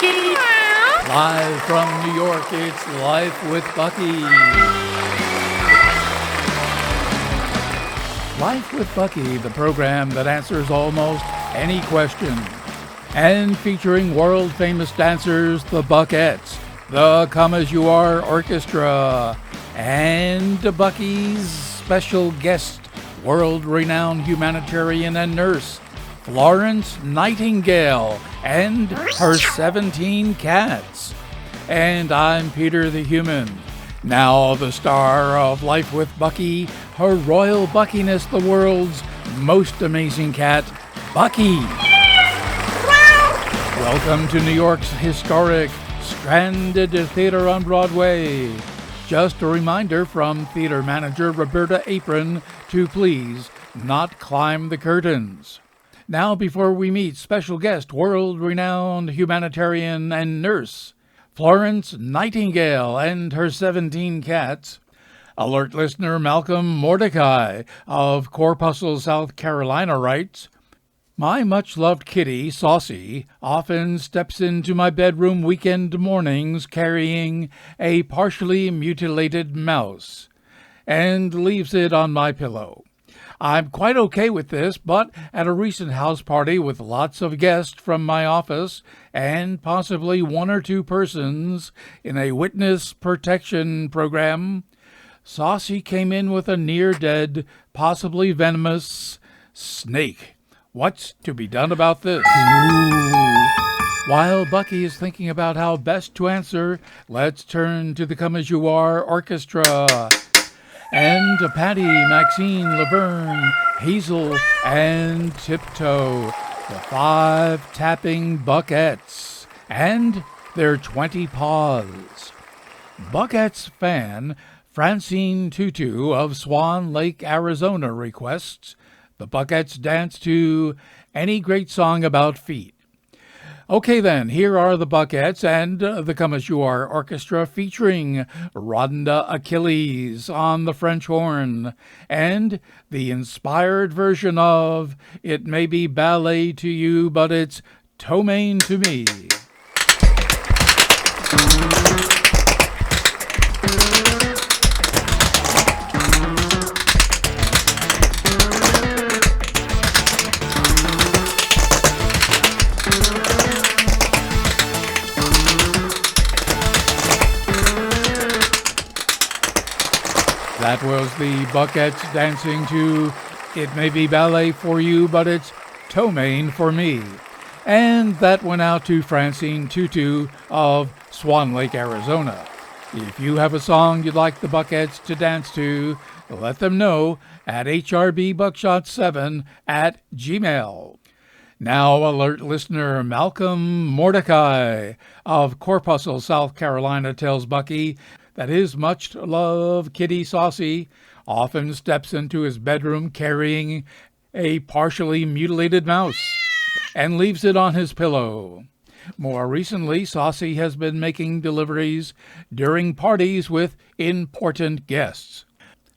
kitty. Live from New York, it's Life with Bucky. Life with Bucky, the program that answers almost any question. And featuring world-famous dancers, the Buckettes, the Come As You Are Orchestra, and Bucky's special guest, world-renowned humanitarian and nurse, Florence Nightingale, and her 17 cats. And I'm Peter the Human. Now the star of Life with Bucky, her royal buckiness, the world's most amazing cat, Bucky. Welcome to New York's historic Stranded Theater on Broadway. Just a reminder from theater manager Roberta Apron to please not climb the curtains. Now, before we meet special guest, world-renowned humanitarian and nurse, Florence Nightingale and her 17 cats, alert listener Malcolm Mordecai of Corpuscle, South Carolina writes, my much-loved kitty, Saucy, often steps into my bedroom weekend mornings carrying a partially mutilated mouse and leaves it on my pillow. I'm quite okay with this, but at a recent house party with lots of guests from my office and possibly one or two persons in a witness protection program, Saucy came in with a near-dead, possibly venomous snake. What's to be done about this? While Bucky is thinking about how best to answer, let's turn to the Come As You Are Orchestra. And Patty, Maxine, Laverne, Hazel, and Tiptoe, the 5 tapping Buckettes, and their 20 paws. Buckettes fan Francine Tutu of Swan Lake, Arizona requests the Buckettes dance to any great song about feet. Okay then, here are the Buckettes and the Come As You Are Orchestra featuring Rhonda Achilles on the French horn and the inspired version of It May Be Ballet to You, but it's Ptomain to Me. That was the Buckettes dancing to It May Be Ballet for You, but it's Ptomain for me. And that went out to Francine Tutu of Swan Lake, Arizona. If you have a song you'd like the Buckettes to dance to, let them know at hrbbuckshot7@gmail. Now alert listener Malcolm Mordecai of Corpuscle, South Carolina tells Bucky that his much-loved kitty Saucy often steps into his bedroom carrying a partially mutilated mouse and leaves it on his pillow. More recently, Saucy has been making deliveries during parties with important guests.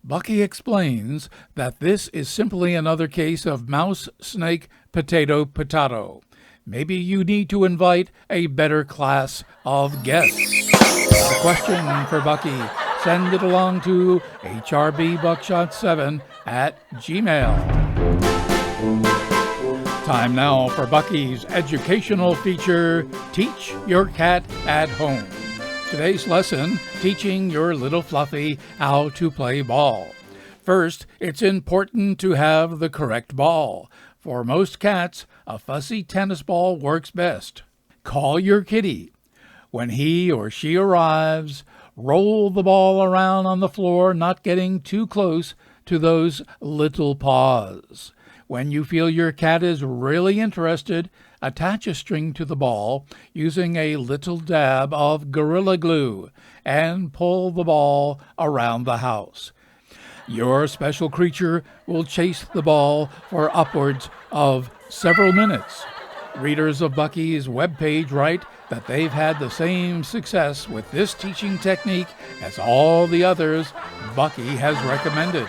Bucky explains that this is simply another case of mouse, snake, potato, potato. Maybe you need to invite a better class of guests. A question for Bucky. Send it along to hrbbuckshot7@gmail. Time now for Bucky's educational feature, Teach Your Cat at Home. Today's lesson, teaching your little Fluffy how to play ball. First, it's important to have the correct ball. For most cats, a fussy tennis ball works best. Call your kitty. When he or she arrives, roll the ball around on the floor, not getting too close to those little paws. When you feel your cat is really interested, attach a string to the ball using a little dab of Gorilla Glue and pull the ball around the house. Your special creature will chase the ball for upwards of several minutes. Readers of Bucky's webpage write that they've had the same success with this teaching technique as all the others Bucky has recommended.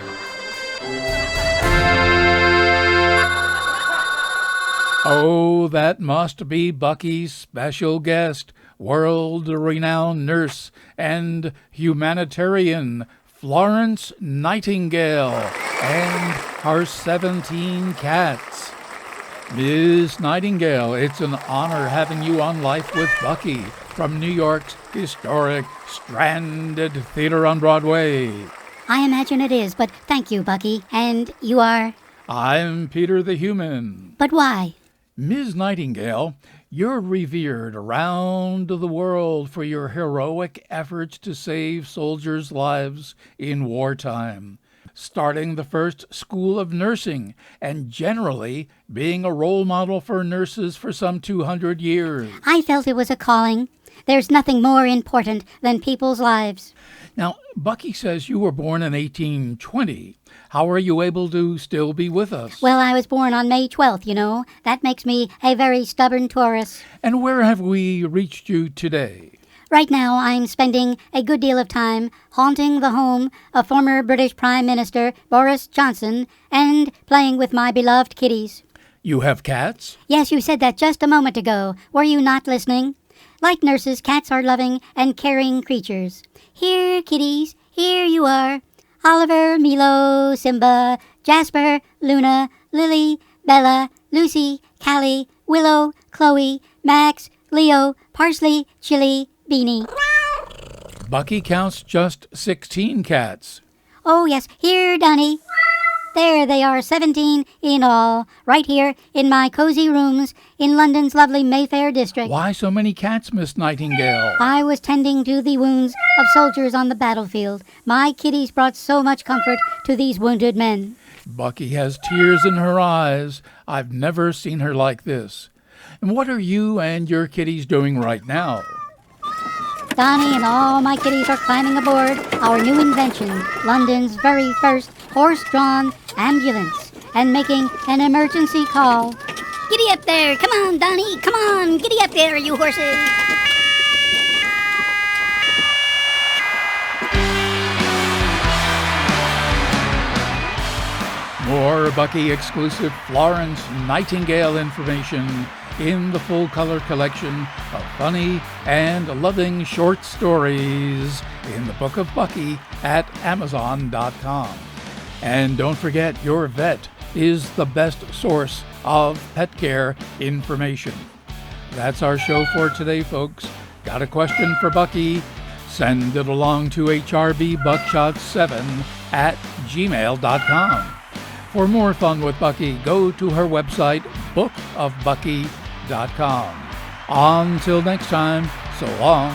Oh, that must be Bucky's special guest, world-renowned nurse and humanitarian Florence Nightingale and her 17 cats. Ms. Nightingale, it's an honor having you on Life with Bucky from New York's historic Stranded Theater on Broadway. I imagine it is, but thank you, Bucky. And you are? I'm Peter the Human. But why? Ms. Nightingale, you're revered around the world for your heroic efforts to save soldiers' lives in wartime, starting the first school of nursing and generally being a role model for nurses for some 200 years. I felt it was a calling. There's nothing more important than people's lives. Now, Bucky says you were born in 1820. How are you able to still be with us? Well, I was born on May 12th, you know. That makes me a very stubborn Taurus. And where have we reached you today? Right now, I'm spending a good deal of time haunting the home of former British Prime Minister Boris Johnson and playing with my beloved kitties. You have cats? Yes, you said that just a moment ago. Were you not listening? Like nurses, cats are loving and caring creatures. Here, kitties, here you are. Oliver, Milo, Simba, Jasper, Luna, Lily, Bella, Lucy, Callie, Willow, Chloe, Max, Leo, Parsley, Chili, Beanie. Bucky counts just 16 cats. Oh, yes, here, Donnie. There they are, 17 in all, right here in my cozy rooms in London's lovely Mayfair district. Why so many cats, Miss Nightingale? I was tending to the wounds of soldiers on the battlefield. My kitties brought so much comfort to these wounded men. Bucky has tears in her eyes. I've never seen her like this. And what are you and your kitties doing right now? Donnie and all my kitties are climbing aboard our new invention, London's very first horse-drawn ambulance, and making an emergency call. Giddy up there! Come on, Donnie! Come on! Giddy up there, you horses! More Bucky-exclusive Florence Nightingale information in the full-color collection of funny and loving short stories in the Book of Bucky at Amazon.com. And don't forget, your vet is the best source of pet care information. That's our show for today, folks. Got a question for Bucky? Send it along to hrbbuckshot7@gmail.com. For more fun with Bucky, go to her website, bookofbucky.com. Until next time, so long.